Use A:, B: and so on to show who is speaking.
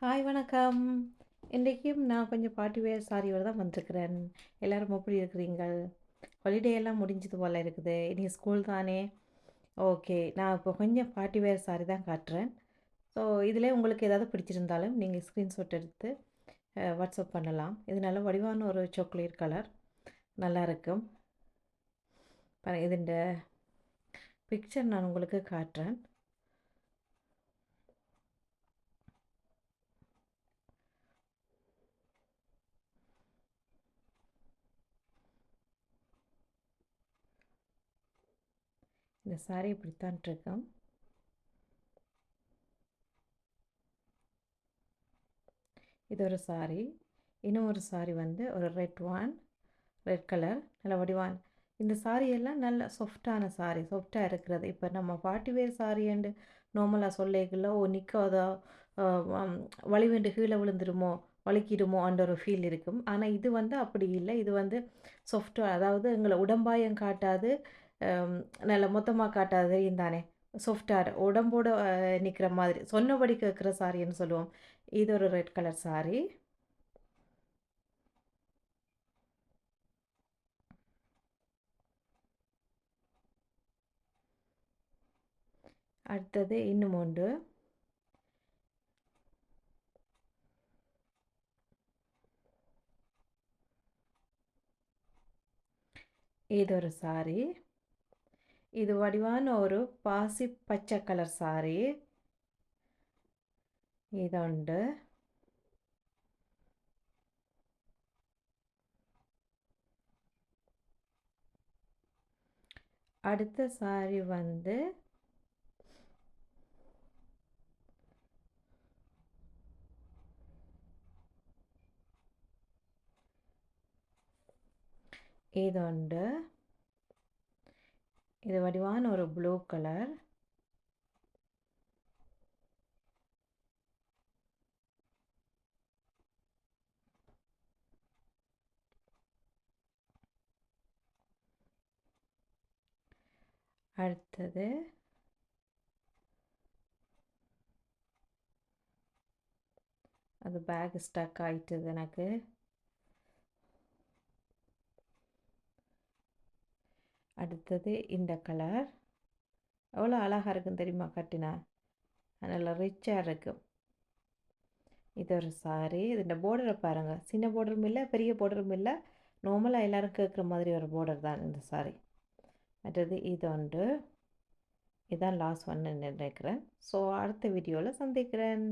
A: Hi வணக்கம். இன்றைக்கும் நான் கொஞ்சம் பார்ட்டி வேர் சாரியோட தான் வந்திருக்கிறேன். எல்லாரும் எப்படி இருக்கிறீங்கள்? ஹாலிடே எல்லாம் முடிஞ்சது போல இருக்குது. இனி ஸ்கூல் தானே. ஓகே, நான் இப்போ கொஞ்சம் பார்ட்டி வேர் சாரி தான் காட்டுறேன். ஸோ இதில் உங்களுக்கு ஏதாவது பிடிச்சிருந்தாலும் நீங்கள் ஸ்க்ரீன்ஷாட் எடுத்து வாட்ஸ்அப் பண்ணலாம். இது நல்ல வடிவான ஒரு சாக்லேட் கலர், நல்லா இருக்கும். இதுண்ட பிக்சர் நான் உங்களுக்கு காட்டுறேன். இந்த சாரி இப்படித்தான் இருக்கும். இது ஒரு சாரி. இன்னும் ஒரு சாரி வந்து ஒரு ரெட் கலர் நல்ல வடிவான். இந்த சாரி எல்லாம் நல்ல சாஃப்டான சாரி, சாஃப்டாக இருக்கிறது. இப்போ நம்ம பார்ட்டி வேர் சாரின்னு நார்மலாக சொல்லிக்கல, நிற்காதோ வலிவேண்டு கீழே விழுந்துருமோ வலிக்கிடுமோ அந்த ஒரு ஃபீல் இருக்கும். ஆனால் இது வந்து அப்படி இல்லை. இது வந்து சாஃப்டாக, அதாவது எங்களை உடம்பாயம் காட்டாது, நல்ல மொத்தமாக காட்டாது, தெரியும் தானே. சாஃப்டாக உடம்போடு நிற்கிற மாதிரி சொன்னபடி கேட்குற சாரின்னு சொல்லுவோம். இது ஒரு ரெட் கலர் சாரி. அடுத்தது இன்னும் ஒன்று. இது ஒரு சாரி. இது வடிவான ஒரு பாசி பச்சை கலர் சாரி. இதுண்டு. அடுத்த சாரி வந்து இதுண்டு. இது வடிவான ஒரு ப்ளூ கலர். அடுத்தது அது பேக் ஸ்டக் ஆயிட்டது எனக்கு. அடுத்தது இந்த கலர் எவ்வளோ அழகாக இருக்குன்னு தெரியுமா கட்டினா. நல்லா ரிச்சாக இருக்கும். இது ஒரு சாரி. இந்த பார்டரை பாருங்கள், சின்ன பார்டரும் இல்லை பெரிய பார்டரும் இல்லை, நார்மலாக எல்லோரும் கேட்குற மாதிரி ஒரு பார்டர் தான் இந்த சாரி. அடுத்தது இது உண்டு. இதுதான் லாஸ்ட் ஒன்று நினைக்கிறேன். ஸோ அடுத்த வீடியோவில் சந்திக்கிறேன்.